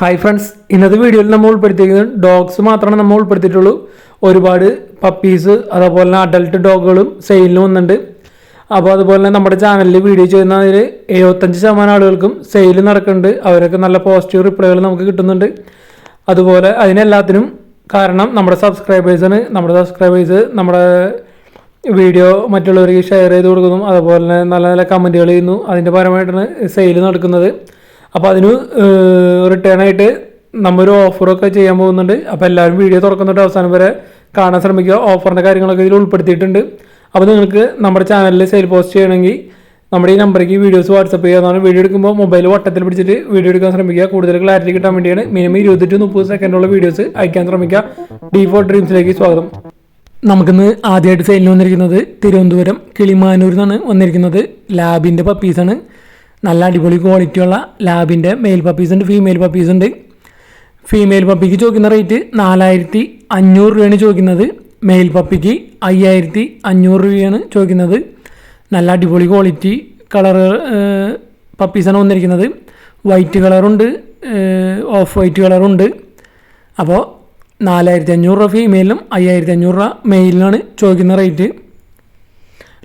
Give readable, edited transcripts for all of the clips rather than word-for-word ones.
Hi friends, ഇന്നത്തെ വീഡിയോയിൽ നമ്മൾ ഉൾപ്പെടുത്തിയിരിക്കുന്നത് ഡോഗ്സ് മാത്രമാണ് നമ്മൾ ഉൾപ്പെടുത്തിയിട്ടുള്ളൂ. ഒരുപാട് പപ്പീസ് അതേപോലെ തന്നെ അഡൽട്ട് ഡോഗുകളും സെയിലിന് വന്നിട്ടുണ്ട്. അപ്പോൾ അതുപോലെ തന്നെ നമ്മുടെ ചാനലിൽ വീഡിയോ ചെയ്യുന്നതിൽ 75% ആളുകൾക്കും സെയിൽ നടക്കുന്നുണ്ട്. അവരൊക്കെ നല്ല പോസിറ്റീവ് റിപ്ലൈകൾ നമുക്ക് കിട്ടുന്നുണ്ട്. അതുപോലെ അതിനെല്ലാത്തിനും കാരണം നമ്മുടെ സബ്സ്ക്രൈബേഴ്സാണ്. നമ്മുടെ വീഡിയോ മറ്റുള്ളവർക്ക് ഷെയർ ചെയ്ത് കൊടുക്കുന്നു. അതുപോലെ തന്നെ നല്ല നല്ല കമൻറ്റുകൾ ചെയ്യുന്നു. അതിൻ്റെ പരമായിട്ടാണ് സെയിൽ നടക്കുന്നത്. അപ്പോൾ അതിന് റിട്ടേൺ ആയിട്ട് നമ്മൊരു ഓഫറൊക്കെ ചെയ്യാൻ പോകുന്നുണ്ട്. അപ്പോൾ എല്ലാവരും വീഡിയോ തുറക്കുന്നിട്ട് അവസാനം വരെ കാണാൻ ശ്രമിക്കുക. ഓഫറിൻ്റെ കാര്യങ്ങളൊക്കെ ഇതിൽ ഉൾപ്പെടുത്തിയിട്ടുണ്ട്. അപ്പോൾ നിങ്ങൾക്ക് നമ്മുടെ ചാനലിൽ സെയിൽ പോസ്റ്റ് ചെയ്യണമെങ്കിൽ നമ്മുടെ ഈ നമ്പറേക്ക് വീഡിയോസ് വാട്സപ്പ് ചെയ്യാവുന്നതാണ്. വീഡിയോ എടുക്കുമ്പോൾ മൊബൈൽ വട്ടത്തിൽ പിടിച്ചിട്ട് വീഡിയോ എടുക്കാൻ ശ്രമിക്കുക. കൂടുതൽ ക്ലാരിറ്റി കിട്ടാൻ വേണ്ടിയാണ്. മിനിമം 20-30 സെക്കൻഡുള്ള വീഡിയോസ് അയക്കാൻ ശ്രമിക്കുക. D4 ഡ്രീംസിലേക്ക് സ്വാഗതം. നമുക്കിന്ന് ആദ്യമായിട്ട് സെയിലിന് വന്നിരിക്കുന്നത് തിരുവനന്തപുരം കിളിമാനൂരിൽ നിന്നാണ് വന്നിരിക്കുന്നത്. ലാബിൻ്റെ പപ്പീസാണ്. നല്ല അടിപൊളി ക്വാളിറ്റിയുള്ള ലാബിൻ്റെ മെയിൽ പപ്പീസ് ഉണ്ട്, ഫീമെയിൽ പപ്പീസ് ഉണ്ട്. ഫീമെയിൽ പപ്പിക്ക് ചോദിക്കുന്ന റേറ്റ് 4500 രൂപയാണ് ചോദിക്കുന്നത്. മെയിൽ പപ്പിക്ക് 5500 രൂപയാണ് ചോദിക്കുന്നത്. നല്ല അടിപൊളി ക്വാളിറ്റി കളർ പപ്പീസാണ് വന്നിരിക്കുന്നത്. വൈറ്റ് കളറുണ്ട്, ഓഫ് വൈറ്റ് കളറുണ്ട്. അപ്പോൾ 4500 രൂപ ഫീമെയിലും 5500 രൂപ മെയിലിനാണ് ചോദിക്കുന്ന റേറ്റ്.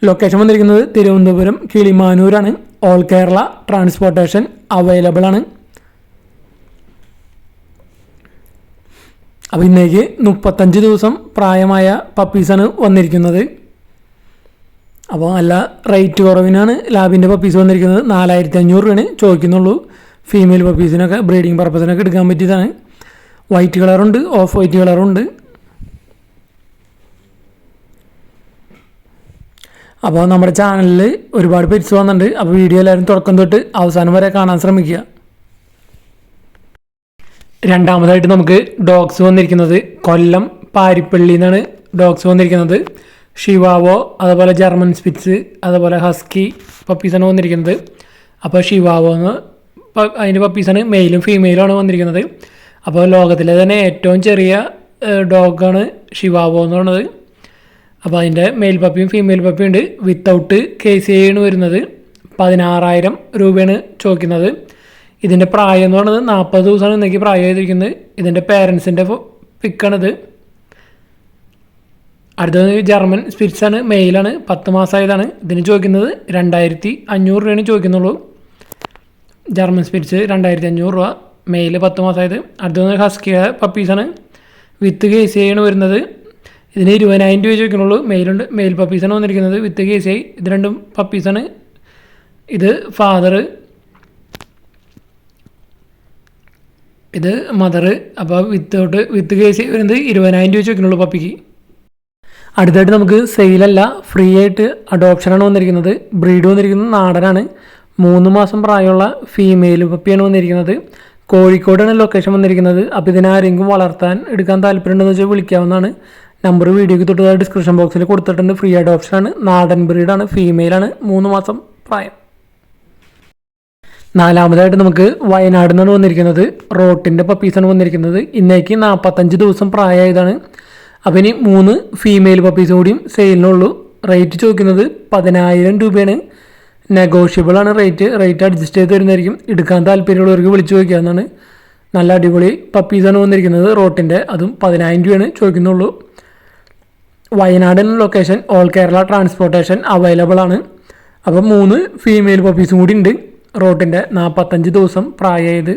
ലൊക്കേഷൻ വന്നിരിക്കുന്നത് തിരുവനന്തപുരം കിളിമാനൂരാണ്. ഓൾ കേരള ട്രാൻസ്പോർട്ടേഷൻ അവൈലബിൾ ആണ്. അപ്പോൾ ഇന്നേക്ക് 35 ദിവസം പ്രായമായ പപ്പീസാണ് വന്നിരിക്കുന്നത്. അപ്പോൾ നല്ല റേറ്റ് കുറവിനാണ് ലാബിൻ്റെ പപ്പീസ് വന്നിരിക്കുന്നത്. 4500 രൂപയാണ് ചോദിക്കുന്നുള്ളൂ. ഫീമെയിൽ പപ്പീസിനൊക്കെ ബ്രീഡിങ് പർപ്പസിനൊക്കെ എടുക്കാൻ പറ്റിയതാണ്. വൈറ്റ് കളറുണ്ട്, ഓഫ് വൈറ്റ് കളറുണ്ട്. അപ്പോൾ നമ്മുടെ ചാനലിൽ ഒരുപാട് പെറ്റ്സ് വന്നിട്ടുണ്ട്. അപ്പോൾ വീഡിയോ എല്ലാവരും തുടക്കം തൊട്ട് അവസാനം വരെ കാണാൻ ശ്രമിക്കുക. രണ്ടാമതായിട്ട് നമുക്ക് ഡോഗ്സ് വന്നിരിക്കുന്നത് കൊല്ലം പാരിപ്പള്ളിയിൽ നിന്നാണ് ഡോഗ്സ് വന്നിരിക്കുന്നത്. ഷിവാവോ, അതുപോലെ ജർമ്മൻ സ്പിറ്റ്സ്, അതുപോലെ ഹസ്കി പപ്പീസാണ് വന്നിരിക്കുന്നത്. അപ്പോൾ ഷിവാവോ അതിൻ്റെ പപ്പീസാണ്. മെയിലും ഫീമെയിലുമാണ് വന്നിരിക്കുന്നത്. അപ്പോൾ ലോകത്തിലെ തന്നെ ഏറ്റവും ചെറിയ ഡോഗാണ് ഷിവാവോ എന്ന് പറയുന്നത്. അപ്പോൾ അതിൻ്റെ മെയിൽ പപ്പിയും ഫീമെയിൽ പപ്പിയും ഉണ്ട്. വിത്തൗട്ട് KCI ആണ് വരുന്നത്. 16,000 രൂപയാണ് ചോദിക്കുന്നത്. ഇതിൻ്റെ പ്രായം എന്ന് പറയുന്നത് 40 ദിവസമാണ് ഇന്നേക്ക് പ്രായം ചെയ്തിരിക്കുന്നത്. ഇതിൻ്റെ പേരൻസിൻ്റെ പിക്കാണിത്. അടുത്തത് ജർമ്മൻ സ്പിറ്റ്സാണ്, മെയിലാണ്, 10 മാസമായതാണ്. ഇതിന് ചോദിക്കുന്നത് 2500 രൂപയാണ് ചോദിക്കുന്നുള്ളൂ. ജർമ്മൻ സ്പിറ്റ്സ് 2500 രൂപ, മെയിൽ 10 മാസമായത്. അടുത്തത് ഹസ്കി പപ്പീസാണ്, വിത്ത് KCI ആണ് വരുന്നത്. ഇതിന് 20,000 രൂപ ചോദിക്കുന്നുള്ളൂ. മെയിലുണ്ട്, മെയിൽ പപ്പീസാണ് വന്നിരിക്കുന്നത് വിത്ത് KCI. ഇത് രണ്ടും പപ്പീസാണ്. ഇത് ഫാദർ, ഇത് മദർ. അപ്പോൾ വിത്ത് KCI വരുന്നത് 20,000 രൂപ ചോദിക്കുന്നുള്ളൂ പപ്പിക്ക്. അടുത്തായിട്ട് നമുക്ക് സെയിലല്ല, ഫ്രീ ആയിട്ട് അഡോപ്ഷനാണ് വന്നിരിക്കുന്നത്. ബ്രീഡ് വന്നിരിക്കുന്നത് നാടനാണ്. 3 മാസം പ്രായമുള്ള ഫീമെയിൽ പപ്പിയാണ് വന്നിരിക്കുന്നത്. കോഴിക്കോടാണ് ലൊക്കേഷൻ വന്നിരിക്കുന്നത്. അപ്പോൾ ഇതിനാരെങ്കിലും വളർത്താൻ എടുക്കാൻ താല്പര്യമുണ്ടെന്ന് വെച്ചാൽ വിളിക്കാവുന്നതാണ്. നമ്പർ വീഡിയോയ്ക്ക് തൊട്ട് ഡിസ്ക്രിപ്ഷൻ ബോക്സിൽ കൊടുത്തിട്ടുണ്ട്. ഫ്രീ അഡോപ്ഷനാണ്. നാടൻ ബ്രീഡാണ്, ഫീമെയിലാണ്, 3 മാസം പ്രായം. നാലാമതായിട്ട് നമുക്ക് വയനാട് നിന്നാണ് വന്നിരിക്കുന്നത്. റോട്ടിൻ്റെ പപ്പീസാണ് വന്നിരിക്കുന്നത്. ഇന്നേക്ക് 45 ദിവസം പ്രായമായതാണ്. അപ്പോൾ ഇനി 3 ഫീമെയിൽ പപ്പീസ് കൂടിയും സെയിലിനുള്ളൂ. റേറ്റ് ചോദിക്കുന്നത് 10,000 രൂപയാണ്. നെഗോഷ്യബിൾ ആണ് റേറ്റ് അഡ്ജസ്റ്റ് ചെയ്ത് തരുന്നതായിരിക്കും. എടുക്കാൻ താല്പര്യമുള്ളവർക്ക് വിളിച്ചു ചോദിക്കാവുന്നതാണ്. നല്ല അടിപൊളി പപ്പീസാണ് വന്നിരിക്കുന്നത് റോട്ടിൻ്റെ. അതും 10,000 രൂപയാണ് ചോദിക്കുന്നുള്ളൂ. Wayanad location, all Kerala transportation available ആണ്. അപ്പം 3 ഫീമെയിൽ പപ്പീസും കൂടി ഉണ്ട്. റോട്ടിൻ്റെ 45 ദിവസം പ്രായമായത്.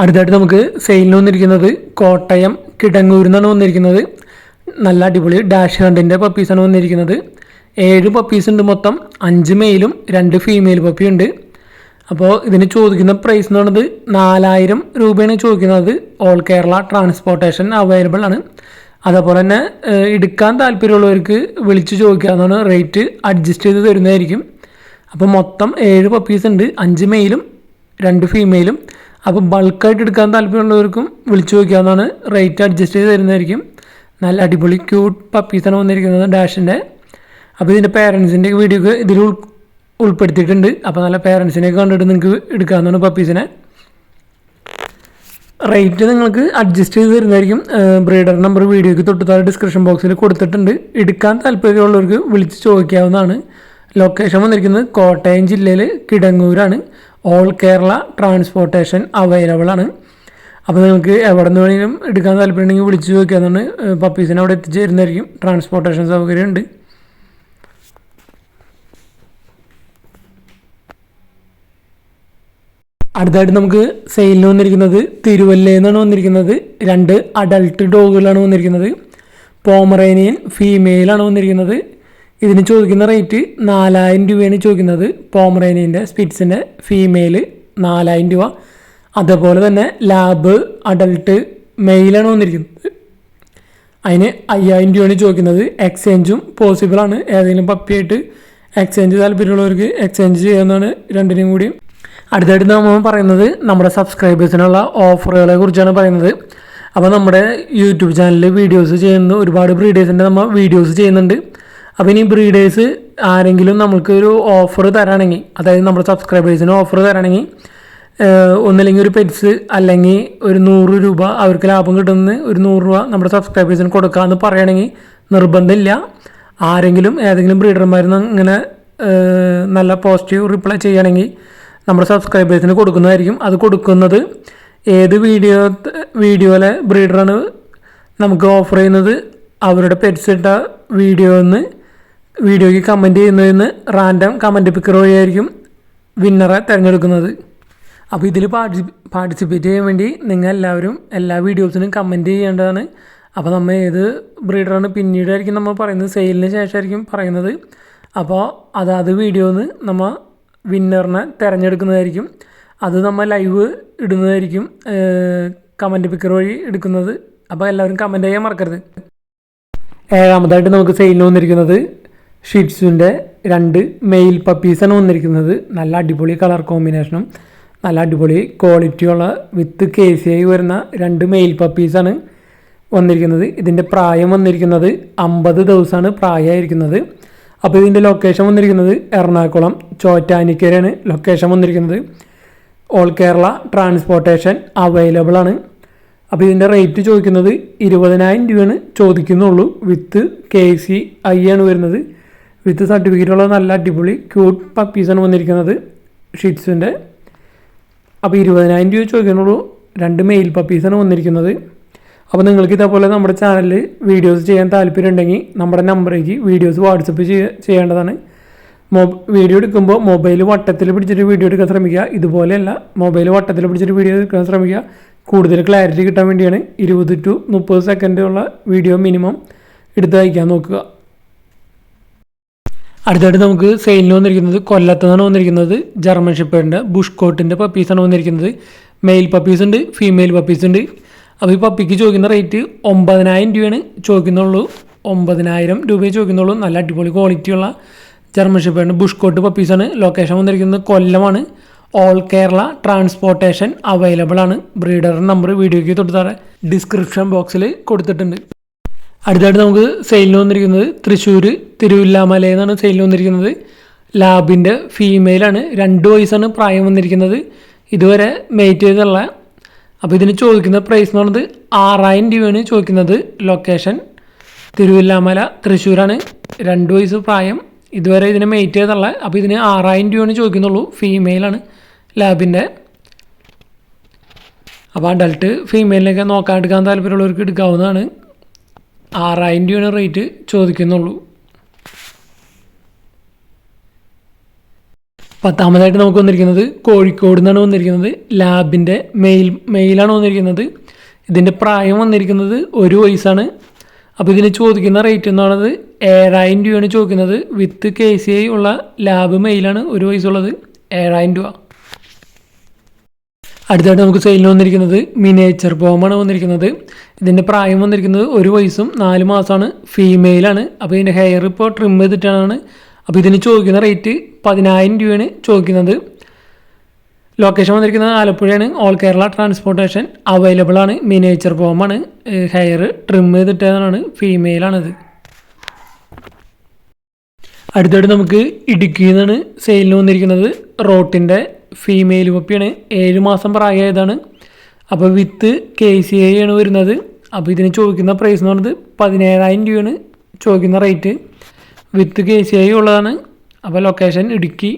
അടുത്തായിട്ട് നമുക്ക് സെയിലിന് വന്നിരിക്കുന്നത് കോട്ടയം കിടങ്ങൂരിൽ നിന്നാണ് വന്നിരിക്കുന്നത്. നല്ല അടിപൊളി ഡാഷ് ഹണ്ടിൻ്റെ പപ്പീസാണ് വന്നിരിക്കുന്നത്. 7 പപ്പീസ് ഉണ്ട് മൊത്തം. 5 മെയിലും 2 ഫീമെയിൽ പപ്പിയും ഉണ്ട്. അപ്പോൾ ഇതിന് ചോദിക്കുന്ന പ്രൈസ് എന്ന് പറയുന്നത് 4,000 രൂപയാണ് ചോദിക്കുന്നത്. ഓൾ കേരള ട്രാൻസ്പോർട്ടേഷൻ അവൈലബിൾ ആണ്. അതേപോലെ തന്നെ എടുക്കാൻ താല്പര്യമുള്ളവർക്ക് വിളിച്ച് ചോദിക്കാവുന്നതാണ്. റേറ്റ് അഡ്ജസ്റ്റ് ചെയ്ത് തരുന്നതായിരിക്കും. അപ്പോൾ മൊത്തം 7 പപ്പീസ് ഉണ്ട്. 5 മെയിലും 2 ഫീമെയിലും. അപ്പോൾ ബൾക്കായിട്ട് എടുക്കാൻ താല്പര്യമുള്ളവർക്കും വിളിച്ച് ചോദിക്കാവുന്നതാണ്. റേറ്റ് അഡ്ജസ്റ്റ് ചെയ്ത് തരുന്നതായിരിക്കും. നല്ല അടിപൊളി ക്യൂട്ട് പപ്പീസാണ് വന്നിരിക്കുന്നത് ഡാഷിൻ്റെ. അപ്പോൾ ഇതിൻ്റെ പേരൻസിൻ്റെ വീഡിയോ ഇതിൽ ഉൾപ്പെടുത്തിയിട്ടുണ്ട്. അപ്പോൾ നല്ല പേരൻസിനെയൊക്കെ കണ്ടിട്ട് നിങ്ങൾക്ക് എടുക്കാവുന്നതാണ് പപ്പീസിനെ. റേറ്റ് നിങ്ങൾക്ക് അഡ്ജസ്റ്റ് ചെയ്ത് തരുന്നതായിരിക്കും. ബ്രീഡർ നമ്പർ വീഡിയോയ്ക്ക് തൊട്ട് ഡിസ്ക്രിപ്ഷൻ ബോക്സിൽ കൊടുത്തിട്ടുണ്ട്. എടുക്കാൻ താല്പര്യമുള്ളവർക്ക് വിളിച്ച് ചോദിക്കാവുന്നതാണ്. ലൊക്കേഷൻ വന്നിരിക്കുന്നത് കോട്ടയം ജില്ലയിൽ കിടങ്ങൂരാണ്. ഓൾ കേരള ട്രാൻസ്പോർട്ടേഷൻ അവൈലബിൾ ആണ്. അപ്പോൾ നിങ്ങൾക്ക് എവിടെ നിന്ന് വേണമെങ്കിലും എടുക്കാൻ താല്പര്യമുണ്ടെങ്കിൽ വിളിച്ച് ചോദിക്കാമെന്നാണ്. പപ്പീസിനെ അവിടെ എത്തിച്ച് തരുന്നതായിരിക്കും. ട്രാൻസ്പോർട്ടേഷൻ സൗകര്യം ഉണ്ട്. അടുത്തായിട്ട് നമുക്ക് സെയിലിന് വന്നിരിക്കുന്നത് തിരുവല്ലയിൽ നിന്നാണ് വന്നിരിക്കുന്നത്. 2 അഡൾട്ട് ഡോഗുകളാണ് വന്നിരിക്കുന്നത്. പോമറേനിയൻ ഫീമെയിലാണ് വന്നിരിക്കുന്നത്. ഇതിന് ചോദിക്കുന്ന റേറ്റ് 4000 രൂപയാണ് ചോദിക്കുന്നത്. പോമറേനിയൻ്റെ സ്പിറ്റ്സിൻ്റെ ഫീമെയിൽ 4000 രൂപ. അതേപോലെ തന്നെ ലാബ് അഡൾട്ട് മെയിലാണ് വന്നിരിക്കുന്നത്. അതിന് 5000 രൂപയാണ് ചോദിക്കുന്നത്. എക്സ്ചേഞ്ചും പോസിബിളാണ്. ഏതെങ്കിലും പപ്പിയായിട്ട് എക്സ്ചേഞ്ച് താല്പര്യമുള്ളവർക്ക് എക്സ്ചേഞ്ച് ചെയ്യാവുന്നതാണ് രണ്ടിനും കൂടി. അടുത്തായിട്ട് നമ്മൾ പറയുന്നത് നമ്മുടെ സബ്സ്ക്രൈബേഴ്സിനുള്ള ഓഫറുകളെ കുറിച്ചാണ് പറയുന്നത്. അപ്പോൾ നമ്മുടെ യൂട്യൂബ് ചാനലിൽ വീഡിയോസ് ചെയ്യുന്ന ഒരുപാട് ബ്രീഡേഴ്സിൻ്റെ നമ്മൾ വീഡിയോസ് ചെയ്യുന്നുണ്ട്. അപ്പോൾ ഇനി ബ്രീഡേഴ്സ് ആരെങ്കിലും നമ്മൾക്ക് ഒരു ഓഫർ തരാണെങ്കിൽ, അതായത് നമ്മുടെ സബ്സ്ക്രൈബേഴ്സിന് ഓഫർ തരാണെങ്കിൽ, ഒന്നില്ലെങ്കിൽ ഒരു പെറ്റ്സ് അല്ലെങ്കിൽ ഒരു 100 രൂപ അവർക്ക് ലാഭം കിട്ടുന്ന ഒരു 100 രൂപ നമ്മുടെ സബ്സ്ക്രൈബേഴ്സിന് കൊടുക്കാമെന്ന് പറയുകയാണെങ്കിൽ നിർബന്ധമില്ല. ആരെങ്കിലും ഏതെങ്കിലും ബ്രീഡർമാരിൽ നിന്ന് ഇങ്ങനെ നല്ല പോസിറ്റീവ് റിപ്ലൈ ചെയ്യുകയാണെങ്കിൽ നമ്മുടെ സബ്സ്ക്രൈബേഴ്സിന് കൊടുക്കുന്നതായിരിക്കും. അത് കൊടുക്കുന്നത് ഏത് വീഡിയോയിലെ ബ്രീഡറാണ് നമുക്ക് ഓഫർ ചെയ്യുന്നത്, അവരുടെ പെറ്റ്സ് ഇട്ട വീഡിയോയ്ക്ക് കമൻറ്റ് ചെയ്യുന്നതിന് റാൻഡം കമൻറ്റ് പിക്കർ വഴിയായിരിക്കും വിന്നറെ തിരഞ്ഞെടുക്കുന്നത്. അപ്പോൾ ഇതിൽ പാർട്ടിസിപ്പേറ്റ് ചെയ്യാൻ വേണ്ടി നിങ്ങൾ എല്ലാവരും എല്ലാ വീഡിയോസിനും കമൻറ്റ് ചെയ്യേണ്ടതാണ്. അപ്പോൾ നമ്മൾ ഏത് ബ്രീഡറാണ് പിന്നീടായിരിക്കും നമ്മൾ പറയുന്നത്, സെയിലിന് ശേഷമായിരിക്കും പറയുന്നത്. അപ്പോൾ അതാത് വീഡിയോന്ന് നമ്മൾ വിന്നറിനെ തിരഞ്ഞെടുക്കുന്നതായിരിക്കും. അത് നമ്മൾ ലൈവ് ഇടുന്നതായിരിക്കും, കമൻറ്റ് പിക്കർ വഴി എടുക്കുന്നത്. അപ്പോൾ എല്ലാവരും കമൻറ്റ് ചെയ്യാൻ മറക്കരുത്. ഏഴാമതായിട്ട് നമുക്ക് സെയിലിന് വന്നിരിക്കുന്നത് ഷിറ്റ്സുവിൻ്റെ 2 മെയിൽ പപ്പീസാണ് വന്നിരിക്കുന്നത്. നല്ല അടിപൊളി കളർ കോമ്പിനേഷനും നല്ല അടിപൊളി ക്വാളിറ്റിയുള്ള വിത്ത് KCI വരുന്ന 2 മെയിൽ പപ്പീസാണ് വന്നിരിക്കുന്നത്. ഇതിൻ്റെ പ്രായം വന്നിരിക്കുന്നത് 50 ദിവസമാണ് പ്രായമായിരിക്കുന്നത്. അപ്പോൾ ഇതിൻ്റെ ലൊക്കേഷൻ വന്നിരിക്കുന്നത് എറണാകുളം ചോറ്റാനിക്കരയാണ് ലൊക്കേഷൻ വന്നിരിക്കുന്നത്. ഓൾ കേരള ട്രാൻസ്പോർട്ടേഷൻ അവൈലബിൾ ആണ്. അപ്പോൾ ഇതിൻ്റെ റേറ്റ് ചോദിക്കുന്നത് 20,000 രൂപയാണ് ചോദിക്കുന്നുള്ളൂ. വിത്ത് KCI ആണ് വരുന്നത്. വിത്ത് സർട്ടിഫിക്കറ്റുള്ള നല്ല അടിപൊളി ക്യൂട്ട് പപ്പീസാണ് വന്നിരിക്കുന്നത് ഷിറ്റ്സിൻ്റെ. അപ്പോൾ 20,000 രൂപ ചോദിക്കുന്നുള്ളൂ. 2 മെയിൽ പപ്പീസാണ് വന്നിരിക്കുന്നത്. അപ്പോൾ നിങ്ങൾക്ക് ഇതേപോലെ നമ്മുടെ ചാനലിൽ വീഡിയോസ് ചെയ്യാൻ താല്പര്യമുണ്ടെങ്കിൽ നമ്മുടെ നമ്പറേക്ക് വീഡിയോസ് വാട്സപ്പ് ചെയ്യേണ്ടതാണ്. വീഡിയോ എടുക്കുമ്പോൾ മൊബൈൽ വട്ടത്തിൽ പിടിച്ചിട്ട് വീഡിയോ എടുക്കാൻ ശ്രമിക്കുക. ഇതുപോലെയല്ല, മൊബൈൽ വട്ടത്തിൽ പിടിച്ചിട്ട് വീഡിയോ എടുക്കാൻ ശ്രമിക്കുക. കൂടുതൽ ക്ലാരിറ്റി കിട്ടാൻ വേണ്ടിയാണ് 20 to 30 സെക്കൻഡുള്ള വീഡിയോ മിനിമം എടുത്ത് അയക്കാൻ നോക്കുക. അടുത്തായിട്ട് നമുക്ക് സെയിലിന് വന്നിരിക്കുന്നത് കൊല്ലത്താണ് വന്നിരിക്കുന്നത്. ജർമ്മൻ ഷെപ്പേർഡിൻ്റെ ബുഷ് കോട്ടിൻ്റെ പപ്പീസാണ് വന്നിരിക്കുന്നത്. മെയിൽ പപ്പീസ് ഉണ്ട്, ഫീമെയിൽ പപ്പീസ് ഉണ്ട്. അപ്പോൾ ഈ പപ്പിക്ക് ചോദിക്കുന്ന റേറ്റ് 9,000 രൂപയാണ് ചോദിക്കുന്നുള്ളൂ. 9,000 രൂപയെ ചോദിക്കുന്നുള്ളൂ. നല്ല അടിപൊളി ക്വാളിറ്റിയുള്ള ജർമ്മൻ ഷെപ്പേർഡിൻ്റെ ബുഷ് കോട്ട് പപ്പീസാണ്. ലൊക്കേഷൻ വന്നിരിക്കുന്നത് കൊല്ലമാണ്. ഓൾ കേരള ട്രാൻസ്പോർട്ടേഷൻ അവൈലബിൾ ആണ്. ബ്രീഡറുടെ നമ്പർ വീഡിയോയ്ക്ക് തൊട്ട് ഡിസ്ക്രിപ്ഷൻ ബോക്സിൽ കൊടുത്തിട്ടുണ്ട്. അടുത്തായിട്ട് നമുക്ക് സെയിലിന് വന്നിരിക്കുന്നത് തൃശ്ശൂർ തിരുവില്ലാമലയിൽ നിന്നാണ് സെയിലിന് വന്നിരിക്കുന്നത്. ലാബിൻ്റെ ഫീമെയിലാണ്. 2 വയസ്സാണ് പ്രായം വന്നിരിക്കുന്നത്. ഇതുവരെ മെയ്റ്റ് ചെയ്തുള്ള. അപ്പോൾ ഇതിന് ചോദിക്കുന്ന പ്രൈസ് എന്ന് പറയുന്നത് 6,000 രൂപയാണ് ചോദിക്കുന്നത്. ലൊക്കേഷൻ തിരുവില്ലാമല തൃശ്ശൂരാണ്. 2 വയസ്സ് പ്രായം. ഇതുവരെ ഇതിനെ മെയ്റ്റ് ചെയ്തുള്ള. അപ്പോൾ ഇതിന് 6,000 രൂപയാണ് ചോദിക്കുന്നുള്ളൂ. ഫീമെയിലാണ് ലാബിൻ്റെ. അപ്പോൾ അഡൾട്ട് ഫീമെയിലിനൊക്കെ നോക്കാൻ എടുക്കാൻ താല്പര്യമുള്ളവർക്ക് എടുക്കാവുന്നതാണ്. 6,000 രൂപയാണ് റേറ്റ് ചോദിക്കുന്നുള്ളൂ. 10ാമതായിട്ട് നമുക്ക് വന്നിരിക്കുന്നത് കോഴിക്കോട് നിന്നാണ് വന്നിരിക്കുന്നത്. ലാബിൻ്റെ മെയിലാണ് വന്നിരിക്കുന്നത്. ഇതിൻ്റെ പ്രായം വന്നിരിക്കുന്നത് 1 വയസ്സാണ്. അപ്പോൾ ഇതിന് ചോദിക്കുന്ന റേറ്റ് എന്ന് പറയുന്നത് 7,000 രൂപയാണ് ചോദിക്കുന്നത്. വിത്ത് KCI ഉള്ള ലാബ് മെയിലാണ് 1 വയസ്സുള്ളത്. 7,000 രൂപ. അടുത്തായിട്ട് നമുക്ക് സെയിലിന് വന്നിരിക്കുന്നത് മിനിയേച്ചർ പോമാണ് വന്നിരിക്കുന്നത്. ഇതിൻ്റെ പ്രായം വന്നിരിക്കുന്നത് 1 വയസ്സും 4 മാസമാണ്. ഫീമെയിലാണ്. അപ്പോൾ ഇതിൻ്റെ ഹെയർ ഇപ്പോൾ ട്രിം ചെയ്തിട്ടാണ്. അപ്പോൾ ഇതിന് ചോദിക്കുന്ന റേറ്റ് 10,000 രൂപയാണ് ചോദിക്കുന്നത്. ലൊക്കേഷൻ വന്നിരിക്കുന്നത് ആലപ്പുഴയാണ്. ഓൾ കേരള ട്രാൻസ്പോർട്ടേഷൻ അവൈലബിൾ ആണ്. മിനിയേച്ചർ ഫോമാണ്. ഹെയർ ട്രിം ചെയ്തിട്ടാണ്. ഫീമെയിലാണിത്. അടുത്തായിട്ട് നമുക്ക് ഇടുക്കിയിൽ നിന്നാണ് സെയിലിന് വന്നിരിക്കുന്നത്. റോട്ടിൻ്റെ ഫീമെയിൽ പപ്പിയാണ്. 7 മാസം പ്രായമായതാണ്. അപ്പോൾ വിത്ത് KCI ആണ് വരുന്നത്. അപ്പോൾ ഇതിന് ചോദിക്കുന്ന പ്രൈസ് എന്ന് പറയുന്നത് 17,000 രൂപയാണ് ചോദിക്കുന്ന റേറ്റ്. വിത്ത് KCI ഉള്ളതാണ്. അപ്പോൾ ലൊക്കേഷൻ ഇടുക്കി.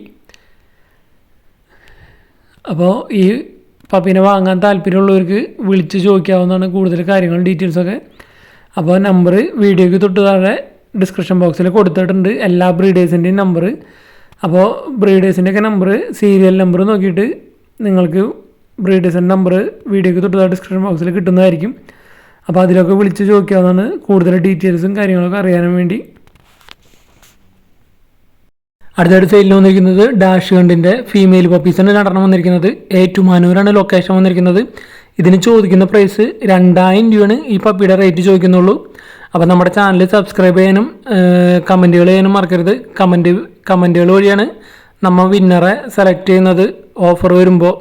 അപ്പോൾ ഈ പപ്പീനെ വാങ്ങാൻ താല്പര്യമുള്ളവർക്ക് വിളിച്ച് ചോദിക്കാവുന്നതാണ് കൂടുതൽ കാര്യങ്ങളും ഡീറ്റെയിൽസൊക്കെ. അപ്പോൾ നമ്പർ വീഡിയോയ്ക്ക് തൊട്ട് താഴെ ഡിസ്ക്രിപ്ഷൻ ബോക്സിൽ കൊടുത്തിട്ടുണ്ട്, എല്ലാ ബ്രീഡേഴ്സിൻ്റെയും നമ്പർ. അപ്പോൾ ബ്രീഡേഴ്സിൻ്റെയൊക്കെ നമ്പർ, സീരിയൽ നമ്പർ നോക്കിയിട്ട് നിങ്ങൾക്ക് ബ്രീഡേഴ്സിൻ്റെ നമ്പർ വീഡിയോയ്ക്ക് തൊട്ട് താഴെ ഡിസ്ക്രിപ്ഷൻ ബോക്സിൽ കിട്ടുന്നതായിരിക്കും. അപ്പോൾ അതിലൊക്കെ വിളിച്ച് ചോദിക്കാവുന്നതാണ് കൂടുതൽ ഡീറ്റെയിൽസും കാര്യങ്ങളൊക്കെ അറിയാനും വേണ്ടി. അടുത്തായിട്ട് സെയിലിന് വന്നിരിക്കുന്നത് ഡാഷ് ഹണ്ടിൻ്റെ ഫീമെയിൽ പപ്പീസാണ് 2 വന്നിരിക്കുന്നത്. ഏറ്റുമാനൂരാണ് ലൊക്കേഷൻ വന്നിരിക്കുന്നത്. ഇതിന് ചോദിക്കുന്ന പ്രൈസ് 2000 രൂപയാണ് ഈ പപ്പിയുടെ റേറ്റ് ചോദിക്കുന്നുള്ളൂ. അപ്പോൾ നമ്മുടെ ചാനൽ സബ്സ്ക്രൈബ് ചെയ്യാനും കമൻറ്റുകൾ ചെയ്യാനും മറക്കരുത്. കമൻറ്റുകൾ വഴിയാണ് നമ്മൾ വിന്നറെ സെലക്ട് ചെയ്യുന്നത് ഓഫർ വരുമ്പോൾ.